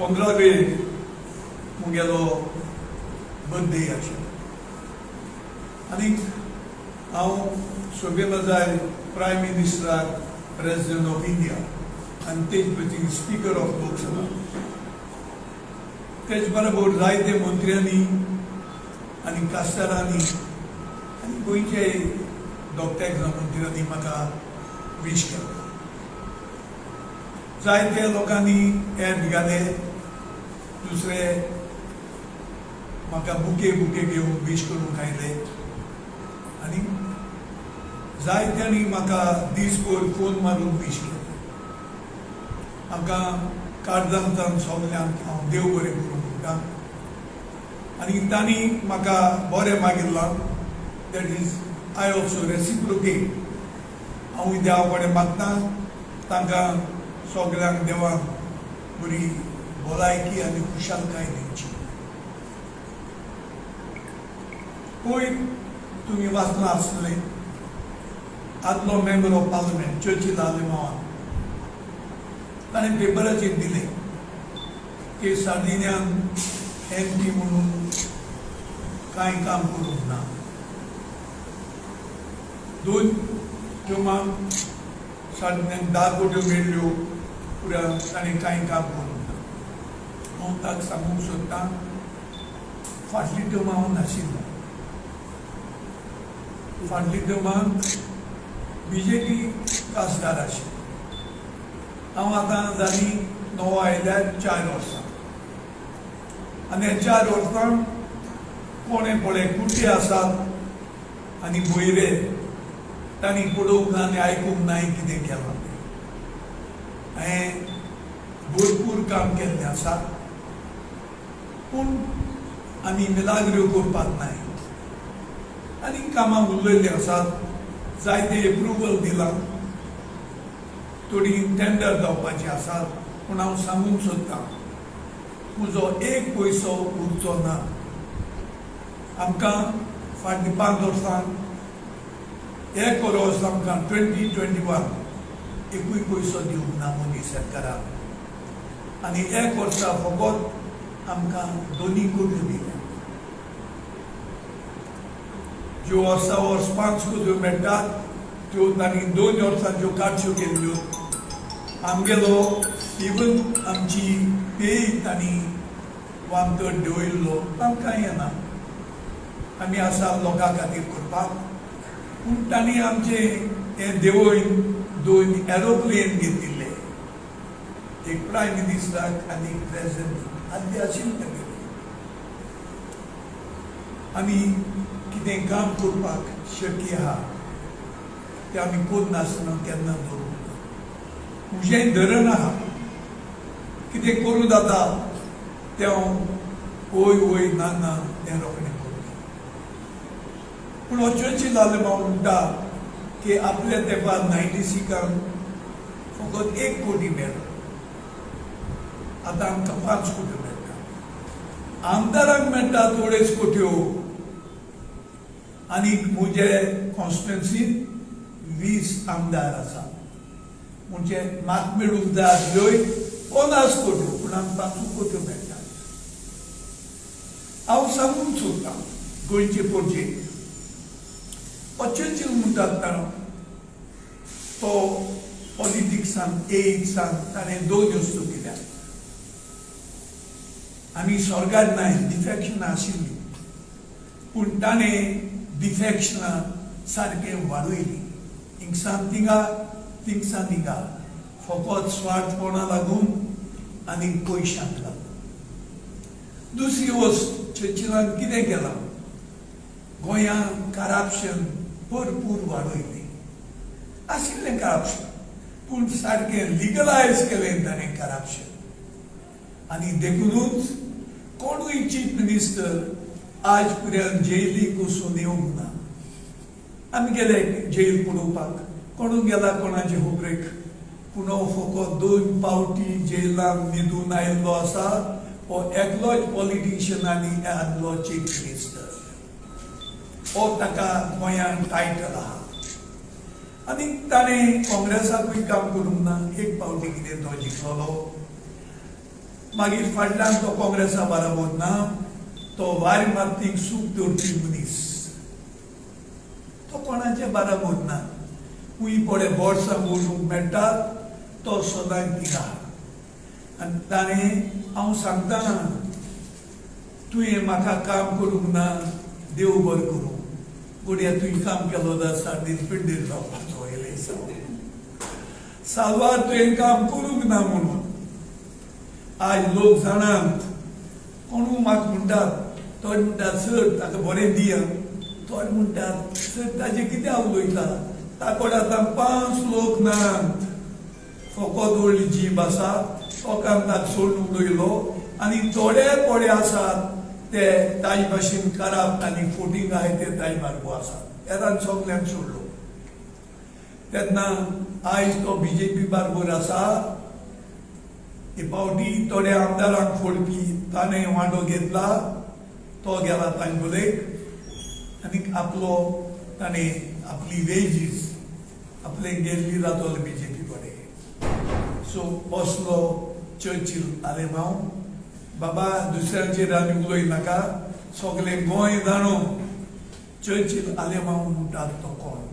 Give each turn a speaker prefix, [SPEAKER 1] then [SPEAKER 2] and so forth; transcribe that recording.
[SPEAKER 1] 15वे मुगेलो birthday आशिल्लो आनी हांव शोभेला जाय प्रायम मिनिस्टराक प्रेसिडेंट ऑफ इंडिया आनी तेज पयलीं स्पीकर ऑफ लोकसभा तेज बरोबर जायते मंत्र्यांनी आनी कास्तारांनी आनी गोंयचे दोगत्याक मंत्र्यांनी म्हाका विश केलो. जायते लोकांनी एड घाले दुसरे म्हाका बुके घेवन विश करून आयले आनी जायत्यांनी म्हाका दिसभर फोन मारून विश केले. म्हाका काळजांतल्यान सगल्यांक हांव देव बरें करूं म्हणटा आनी तांणी म्हाका बरें मागिल्लां. That is I also reciprocate. हांवूय देवा कडेन मागता तांकां सगल्यांक देवान बरी भलायकी आनी खुशालकाय दिवची. पयर तुमी वाचलां आसतलें आदलो मेंबर ऑफ पार्लिमेंट चर्चिल आलेमांवान ताणें पेपराचेर दिलें की सार्डिनियान MP म्हणून कांय काम करूंक ना. 2 टर्मांक सार्डिनियाक 10 कोट्यो मेळ्ळ्यो पुराय ताणें कांय काम करूंक ना. हांव ताका सांगूंक सोदतां फाटली टर्म हांव नाशिल्लो. फाटली टर्माक BJP खासदार आशिल्लो. हांव आतां जालीं नवो आयल्यार 4 वर्सां आनी ह्या 4 वर्सां कोणे पळय कुटे आसात आनी भोयरे तांणी पळोवंक ना आनी आयकूंक ना कितें केलां. हांवें भरपूर काम केल्लें आसा पूण आमी मिलाग्र्यो करपाक नाय आनी कामां उरलेलीं आसात. जायते एप्रुवल दिलां. थोडी टेंडर जावपाची आसात पूण हांव सांगूंक सोदतां म्हजो एक पयसो उरचो ना. आमकां फाटलीं 5 वर्सांक 1 वर्स आमकां 2021 एकूय पयसो दिवंक ना मोदी सरकारान आनी 1 वर्सा फकत आमकां 2 कोटी दिल्या. ज्यो वर्सा वर्स 5 कोटी मेळटात त्यो तांणी 2 वर्सांच्यो काडच्यो केल्ल्यो. आमगेलो इवन आमची पे तांणी 1/3 देंवयल्लो तांकां येना. आमी आसा लोकां खातीर करपाक पूण तांणी आमचे हें देंवयन 2 एरोप्लेन घेतिल्ले. एक प्रायम मिनिस्टराक आनी एक प्रेसिडेंट आदी आशिल्ले. आमी कितें काम करपाक शक्य आहा तें आमी करनासतना केन्ना धरूंक ना. म्हजें धरण आहा कितें करूं जाता तें हांव वय ना तें रोखडें करता. पूण हो चर्चिल आलेमांव म्हणटा की आपल्या तेंपार 96 फकत 1 कोटी मेळ्ळो. आतां आमकां 5 कोटी मेळटा. आमदारांक मेळटा थोडेच कोट्यो आनी म्हजे कॉन्स्टिट्युएन्सीन 20 आमदार आसा म्हणजे म्हाका मेळूंक जाय आसल्योय 50 कोट्यो पूण आमकां 5 कोट्यो मेळटा. हांव सांगूंक सोदतां गोंयचे प्रोजेक्ट चर्चिल म्हणटात तो पॉलिटिक्सान एड्सान ताणें 2 वस्तू केल्यात. आमी स्वर्गार नाय डिफेक्शनां आशिल्लीं पूण ताणें डिफेक्शनां सारकें वाडयलीं. हिंगसान थिंगसान हिंगा फकत स्वार्थपणा लागून आनी पयशांक लागून. दुसरी वस्त चर्चिलान कितें केलां गोंयांत करप्शन भरपूर वाडयलें. आशिल्लें करप्शन पूण सारकें लिगलायज केलें ताणें करप्शन आनी देखूनच कोणूय चीफ मिनिस्टर आज पर्यंत जेलीक वचून येवंक ना. आमी गेले जेल पळोवपाक कोणूय गेला कोणाचे खबरेक पूण हो फकत 2 पावटी जेलांत न्हिदून आयिल्लो आसा. हो एकलोच पॉलिटिशियन आनी आदलो चीफ मिनिस्टर. हो ताका गोंयांत टायटल आहा आनी ताणें काँग्रेसाकूय काम करूंक ना. एक पावटी कितें तो जिखलोलो मागीर फाटल्यान तो काँग्रेसा बरोबर ना, तो वारी मातीक सूख दवरपी मनीस, तो कोणाचे बरोबर ना. खूंय पडे बोर्ड्सां बोलूंक मेळटा, तो सदांच थिंगा. आनी ताणें हांव सांगता, तुवें म्हाका काम करूंक ना, देव बरें करूं, गुड्या तुवें काम केलो आसा पिड्डीर जावपाचो इलेक्शन. साल्वार तुवें काम करूंक ना म्हणून आज लोक जाणात. कोणू म्हाका म्हणटात, थोडे म्हणटात सर ताका बरें दिया, थोडे म्हणटात सर ताजे कित्याक उलयता, ताकोड आतां 5 लोक नात, फकत व्हडली जीब आसा, लोकांक ताका सोडून उडयलो. आनी थोडे पडे आसात ते ताजे भाशेन करप आनी फोटींग आहाय ते ताजे मार्गो आसात. येरान सगल्यांक सोडलो. तेन्ना आयज तो बीजेपी बरोबर आसा. हे फावटी थोडे आमदारांक फोडपी ताणें वांटो घेतला, तो गेला तांबोलेक आनी ताणें आपली वेजीस आपले गेल्ली रावतलो बीजेपी कडेन. सो बसलो चर्चिल आलेमांव, बाबा दुसऱ्यांचेर आनी उलय नाका, सगळे गोंय जाणो चर्चिल आलेमांव म्हणटात तो कोण.